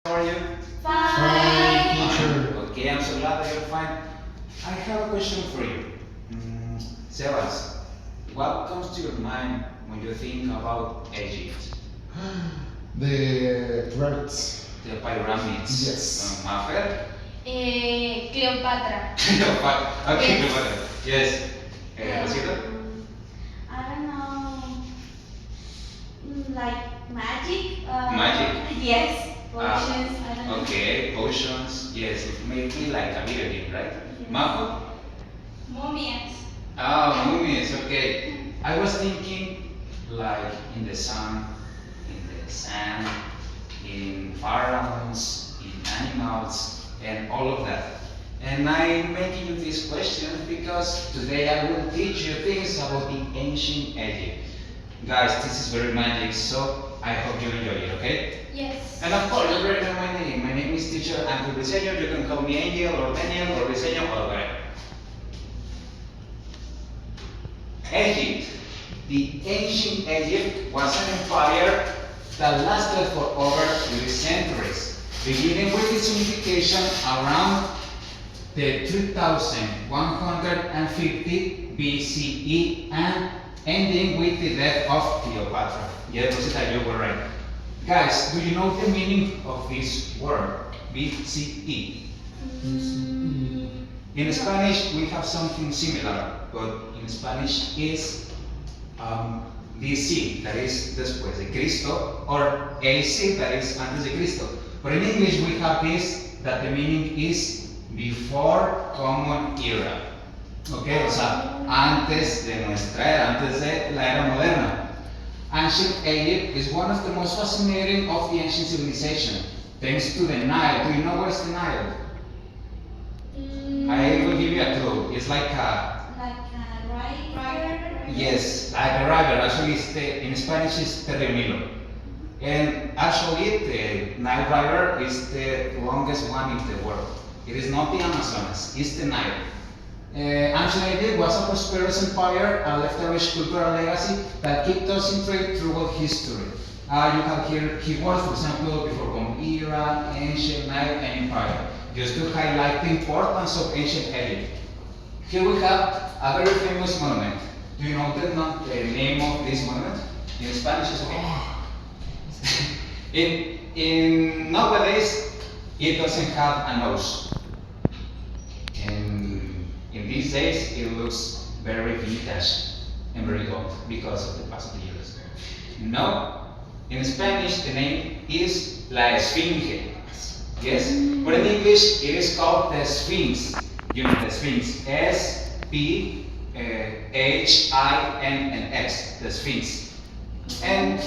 How are you? Fine, teacher. Okay, I'm so glad that you're fine. I have a question for you. Sebas, what comes to your mind when you think about Egypt? The pyramids. The pyramids. Yes. Mafer? Cleopatra. Okay, Yes. Cleopatra. Yes. Rosita? I don't know, like magic? Magic? Yes, potions, I don't know. Okay, potions. Yes, it may be like a video game, right? Yes. Mako? Mummies. Ah, movies, okay. I was thinking like in the sun, in the sand, in pharaohs, in animals, and all of that. And I'm making you this question because today I will teach you things about the ancient Egypt. Guys, this is very magic, so I hope you enjoy it, okay? Yes. And of course, you already know my name. My name is Teacher Angel Briseño. You can call me Angel or Daniel or Briseño or whatever. Egypt. The ancient Egypt was an empire that lasted for over 3 centuries, beginning with its unification around the 2150 BCE and ending with the death of Cleopatra. Yes, Rosita, you were right. Guys, do you know the meaning of this word, BCE? In Spanish, we have something similar, but in Spanish is BC, that is después de Cristo, or AC, that is antes de Cristo. But in English, we have this, that the meaning is before common era. Okay, o sea, antes de nuestra era, antes de la era moderna. Ancient Egypt is one of the most fascinating of the ancient civilization, thanks to the Nile. Do you know where's the Nile? I will give you a clue. It's like a River? yes, like a river. Actually, in Spanish it's the Rio Nilo. And actually, the Nile River is the longest one in the world. It is not the Amazonas, it's the Nile. Ancient Egypt was a prosperous empire and left a rich cultural legacy that kept us in trade throughout history. You have here keywords, for example, before common era, ancient Nile, and empire, just to highlight the importance of ancient Egypt. Here we have a very famous monument. Do you know the name of this monument? In Spanish, is okay. in nowadays, it doesn't have a nose. In these days, it looks very vintage and very old because of the past of the years. No, in Spanish, the name is La Esfinge. Yes, but in English, it is called the Sphinx. You know the Sphinx. S-P-H-I-N-X. The Sphinx. And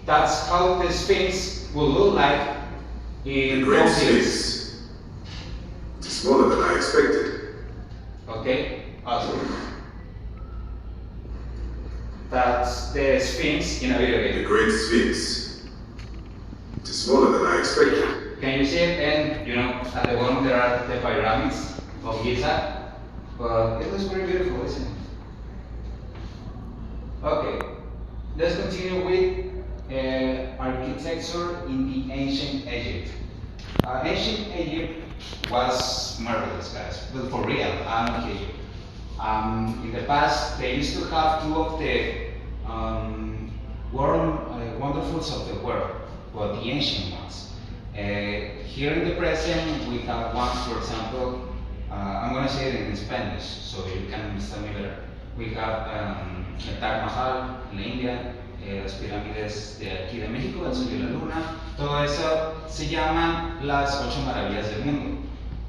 that's how the Sphinx will look like in The Great those days. Sphinx. It's smaller than I expected. Okay, awesome. That's the Sphinx in a video The game. Great Sphinx. It's smaller than I expected. Can you see it? And you know, at the bottom there are the pyramids of Giza. But it looks very beautiful, isn't it? Okay, let's continue with architecture in the ancient Egypt. Ancient Egypt was marvelous, guys. But for real, I'm not kidding. In the past, they used to have two of the world wonderfuls of the world, but the ancient ones. Here in the present, we have one, for example, I'm going to say it in Spanish so you can understand me better. We have el Taj Mahal en la India, las pirámides de aquí de México, el Sol y la Luna, todo eso se llaman las 8 maravillas del mundo.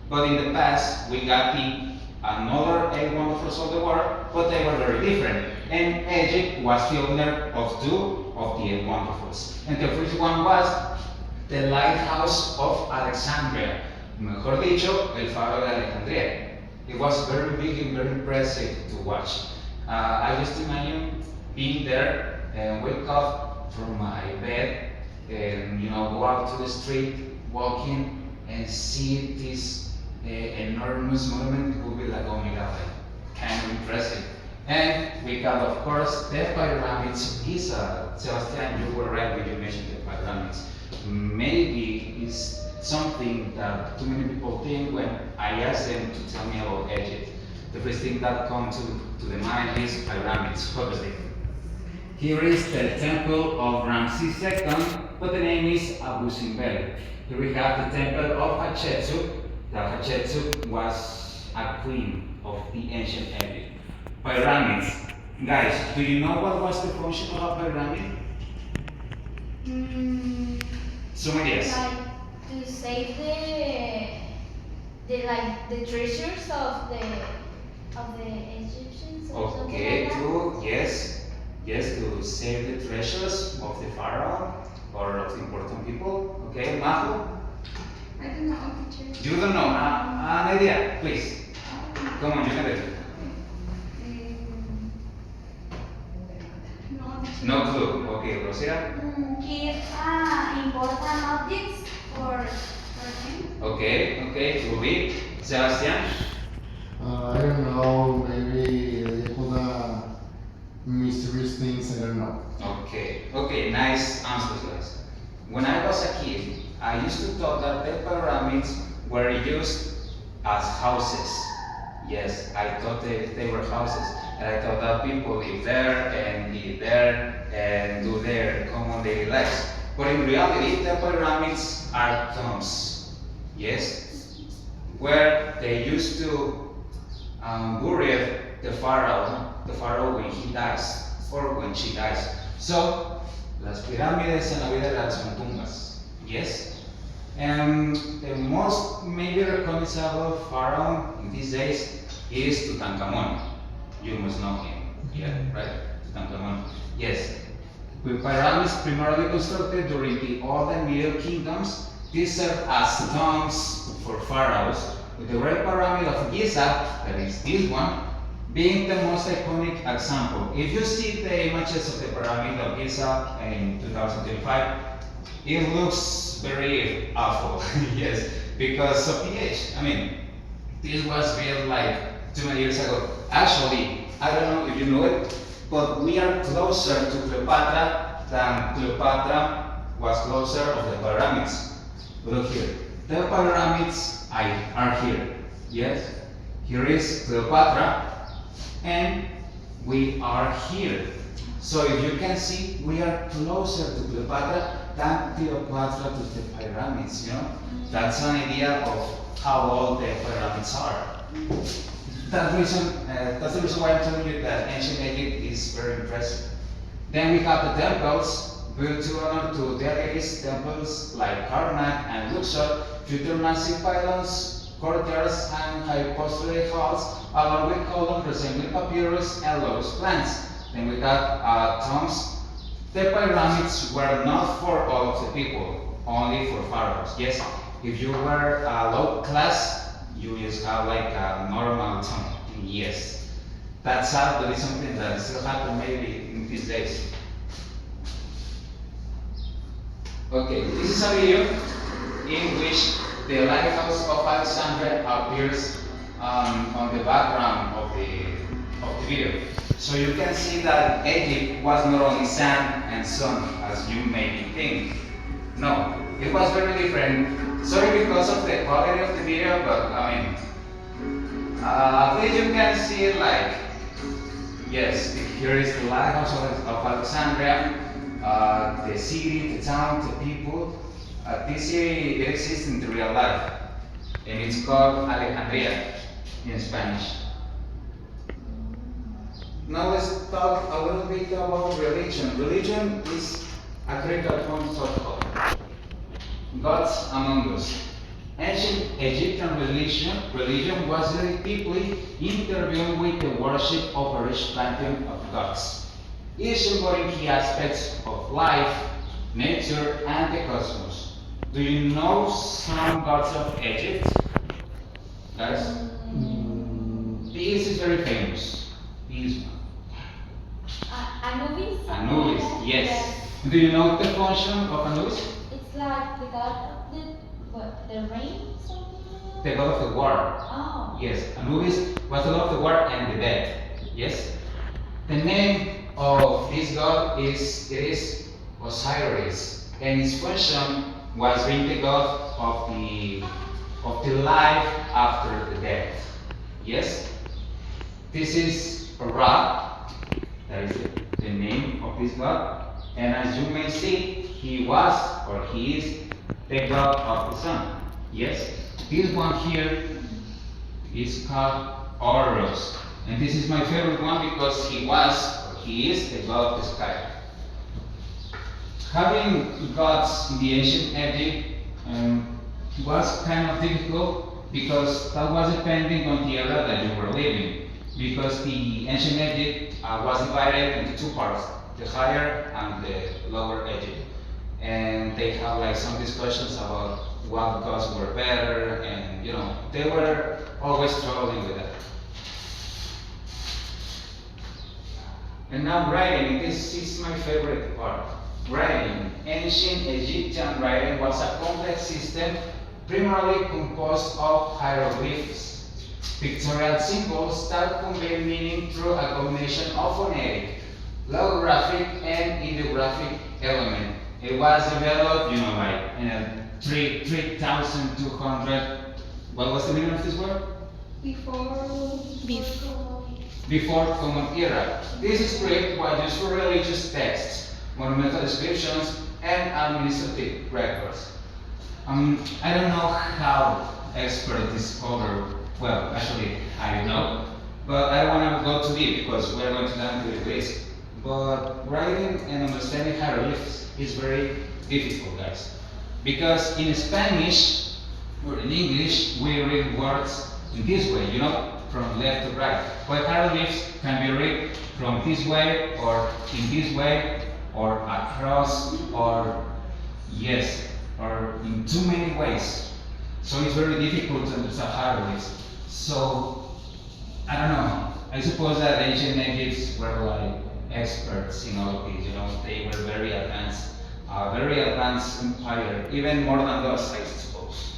But in the past, we got another 8 wonderfuls of the world, but they were very different. And Egypt was the owner of 2 of the 8 wonderfuls. And the first one was the lighthouse of Alexandria. Mejor dicho, el faro de Alejandría. It was very big and very impressive to watch. I just imagine being there and wake up from my bed and go out to the street, walking and see this enormous monument. It would be like, oh my god, like, kind of impressive. And we got, of course, the pyramids of Giza. Sebastian, you were right when you mentioned the pyramids. thing that too many people think when I ask them to tell me about Egypt. The first thing that comes to the mind is pyramids, obviously. Here is the temple of Ramses II, but the name is Abu Simbel. Here we have the temple of Hatshepsut. That Hatshepsut was a queen of the ancient Egypt. Pyramids. Guys, do you know what was the function of a pyramid? Some ideas. Like to save the treasures of the Egyptians or something Okay, like that. yes, to save the treasures of the pharaoh or of the important people. Okay, Majo? I don't know, teacher. You don't know? An idea, please. Come on, you can do it. No, teacher. No clue. Okay, Rosita? Keep important objects for him. Okay, Ruby. Sebastian? I don't know, maybe they put mysterious things, I don't know. Okay, nice answers, guys. When I was a kid, I used to thought that the pyramids were used as houses. Yes, I thought they were houses. And I thought that people live there and eat there and do their common daily lives. But in reality, the pyramids are tombs. Yes, where they used to bury the pharaoh when he dies or when she dies. So, las pirámides en la vida real son tumbas. Yes, and the most maybe recognizable pharaoh in these days is Tutankhamun. You must know him. Yeah, right? Tutankhamun. Yes. With pyramids primarily constructed during the Old and Middle Kingdoms, these served as tombs for pharaohs, with the Great Pyramid of Giza, that is this one, being the most iconic example. If you see the images of the Pyramid of Giza in 2025, it looks very awful, yes, because of the age. I mean, this was built like 2 years ago. Actually, I don't know if you know it, but we are closer to Cleopatra than Cleopatra was closer of the pyramids. Look here. The pyramids are here. Yes? Here is Cleopatra, and we are here. So if you can see, we are closer to Cleopatra than Cleopatra to the pyramids, you know? That's an idea of how old the pyramids are. That's the reason why I'm telling you that ancient Egypt is very impressive. Then we have the temples, built to honor to deities, temples like Karnak and Luxor, feature massive pylons, courtyards, and hypostyle halls, along with columns resembling papyrus and lotus plants. Then we got tombs. The pyramids were not for all of the people, only for pharaohs. Yes, if you were low class, you just have like a normal tomb. Yes, that's sad, but it's something that still happens maybe in these days. Okay, this is a video in which the lighthouse of Alexandria appears on the background of the video. So you can see that Egypt was not only sand and sun, as you may think. No, it was very different. Sorry because of the quality of the video, but I mean, at least you can see like, yes, here is the lighthouse of Alexandria, the city, the town, the people. This city, it exists in the real life, and it's called Alejandria in Spanish. Now let's talk a little bit about religion. Religion is a critical point of gods among us. Ancient Egyptian religion was very deeply intertwined with the worship of a rich pantheon of gods, each embodying key aspects of life, nature, and the cosmos. Do you know some gods of Egypt? Guys? This is very famous. This one. Anubis? Anubis, yes. Do you know the function of Anubis? It's like the god of the rain, something like that? The god of the war. Oh. Yes, Anubis was the god of the war and the dead. Yes. The name of this god is Osiris, and his function was being the god of the life after the death. Yes? This is Ra, that is the name of this god. And as you may see, he was or he is the god of the sun. Yes? This one here is called Horus. And this is my favorite one because he was or he is the god of the sky. Having gods in the ancient Egypt was kind of difficult because that was depending on the era that you were living. Because the ancient Egypt was divided into two parts, the higher and the lower Egypt. And they have like some discussions about what gods were better, and you know, they were always struggling with that. And now writing, this is my favorite part. Writing. Ancient Egyptian writing was a complex system primarily composed of hieroglyphs, pictorial symbols that convey meaning through a combination of phonetic, logographic, and ideographic element. It was developed, you know, like in 3,200. What was the meaning of this word? Before Common Era. This script was used for religious texts, monumental descriptions, and administrative records. I don't know how experts discover, well, actually, I don't know, but I don't want to go too deep because we're going to learn to do this. But writing and understanding hieroglyphs is very difficult, guys. Because in Spanish or in English, we read words in this way, you know, from left to right. But hieroglyphs can be read from this way, or in this way, or across, or yes, or in too many ways. So it's very difficult to understand hieroglyphs. So, I don't know. I suppose that ancient Egyptians were like experts in all of these, you know, they were very advanced empire, even more than us, I suppose.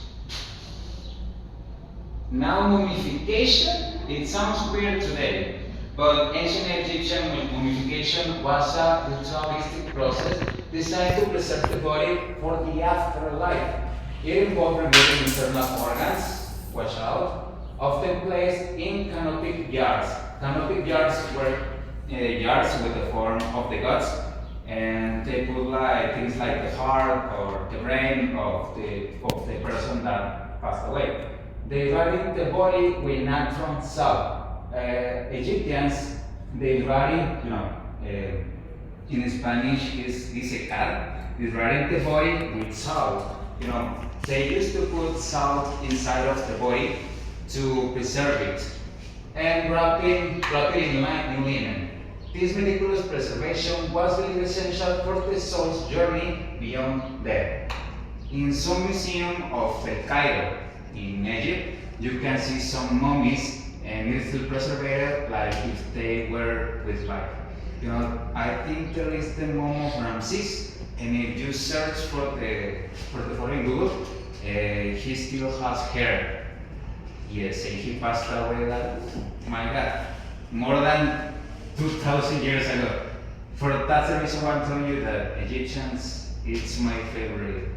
Now mummification, it sounds weird today, but ancient Egyptian mummification was a ritualistic process designed to preserve the body for the afterlife. It involved removing internal organs, watch out, often placed in canopic jars. Canopic jars were jars with the form of the gods, and they put like things like the heart or the brain of the person that passed away. They buried the body with natural salt. Egyptians, they buried, you know, in Spanish is disecar, they buried the body with salt. You know, they used to put salt inside of the body to preserve it and wrap it in linen. This meticulous preservation was really essential for the soul's journey beyond death. In some museum of El Cairo in Egypt, you can see some mummies and it's still preserved like if they were with life. You know, I think there is the mum of Ramses, and if you search for the photo in Google, he still has hair. Yes, and he passed away like, my God, more than 2,000 years ago. That's the reason why I'm telling you that Egyptians, it's my favorite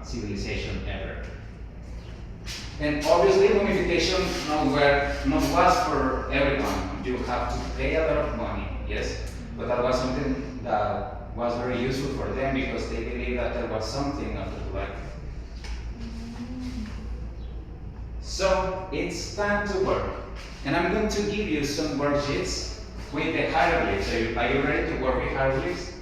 civilization ever. And obviously, mummification not was for everyone. You have to pay a lot of money, yes, but that was something that was very useful for them because they believed that there was something after life. So it's time to work, and I'm going to give you some worksheets with the hieroglyphs. Are you ready to work with hieroglyphs?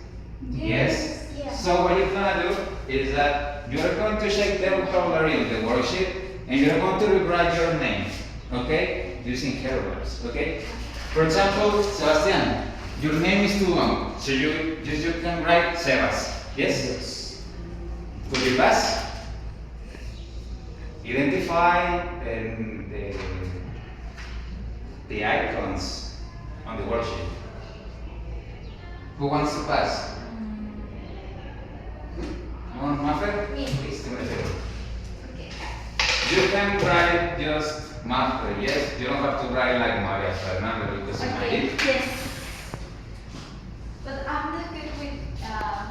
Yes. Yeah. So what you're gonna do is that you are going to check the vocabulary in the worksheet, and you're going to rewrite your name, okay, using hieroglyphs, okay. For example, Sebastian, your name is too long, so you can write Sebas. Yes. Yes. Could you pass? Identify the icons on the worksheet. Who wants to pass? Come on, Maffer? Me. Please do me a favor. Okay. You can write just Maffer, yes? You don't have to write like Maria Fernanda because Okay. imagine. Yes. But I'm not good with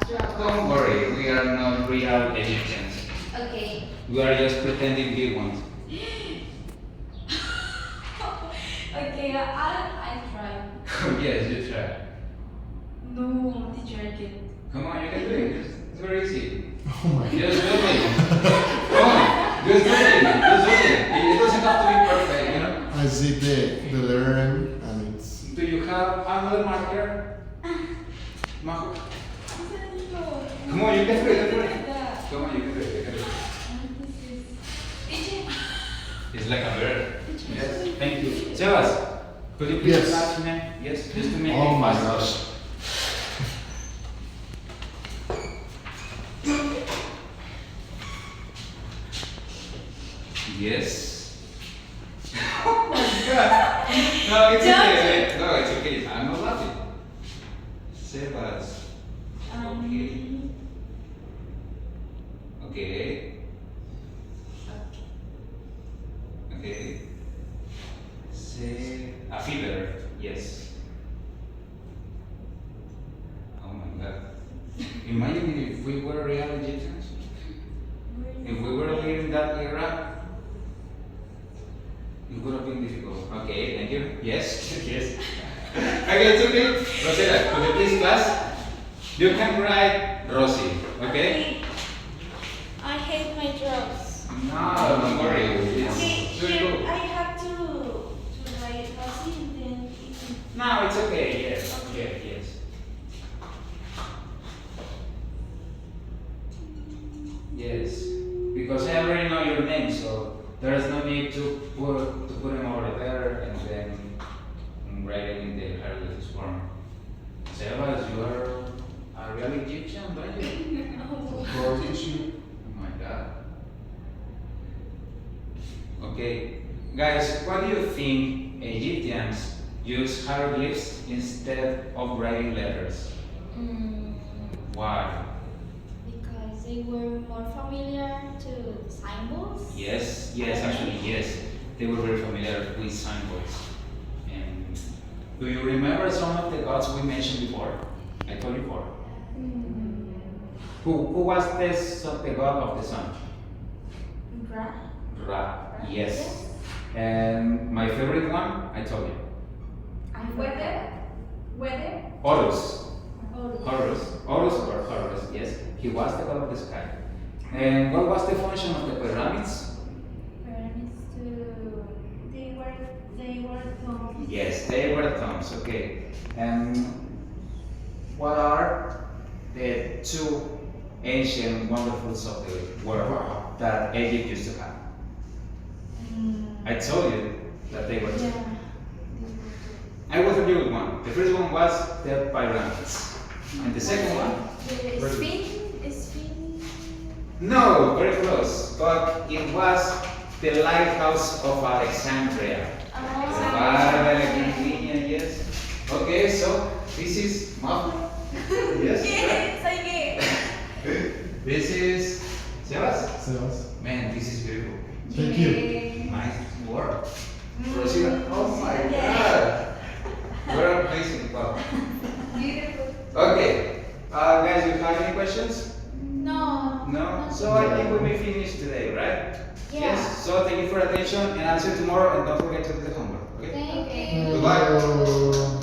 drawing. Don't worry, we are not real Egyptians. Okay. We are just pretending big ones. Okay, I try. Yes, you try. No, teacher, I can't. Come on, you can do it. It's very easy. Oh my god. Just do it. Come on, just do it. Just do it. It doesn't have to be perfect, you know. I see the letter M and it's. Do you have another marker? Majo? Come on, you can do it. Come on, you can do it. You can do it. It's like a bird. Yes. Thank you. Sebas, could you please Yes. start to me? Yes, just to make Oh it my faster. gosh. Yes. Oh my god. No, it's okay. No, it's okay. I'm not laughing. Sebas. Okay. Okay. Okay. Say a fever. Yes. Oh my god. Imagine if we were real Egyptians. If we were living in that era, it would have been difficult. Okay, thank you. Yes, yes. Okay, it's okay. Rosetta, could you please class? You can write Rosie, okay? I hate my drugs. No, don't worry. Okay, It's very here good. I have to write Rosie and then No, it's okay. Yes, okay, yes. Yes, because I already know your name, so there is no need to put him over there and then write it in the hieroglyphics form. Sebas, you are a real Egyptian, don't you? Of course, you. Oh my god. Okay, guys, what do you think Egyptians use hieroglyphs instead of writing letters? Why? because they were more familiar to symbols. Yes, yes, actually, yes. They were very familiar with symbols. And do you remember some of the gods we mentioned before? I told you before. Who was the god of the sun? Ra. Ra. Yes. And my favorite one, I told you. Weather. Horus. Horus. Horus or Horus, yes. He was the god of the sky. And what was the function of the pyramids? Pyramids too. They were tombs. Yes, they were tombs, okay. And what are the two ancient wonderfuls of the world that Egypt used to have? I told you that they were two. Yeah. I will tell you one. The first one was the pyramids. And the second one? The Sphinx. No, very close. But it was the lighthouse of Alexandria. The Bar of Alexandria, yes. Okay, so this is Mapa. Yes. Yes, I get. This is Sebas. Sebas. Man, this is beautiful. Thank you. Nice work. Rosita. Oh my god. We're amazing. Wow. Beautiful. Okay. Guys, you have any questions? No. No? So I think we may finish today, right? Yeah. Yes. So thank you for attention and I'll see you tomorrow and don't forget to do the homework. Okay? Thank you. Goodbye. Hello.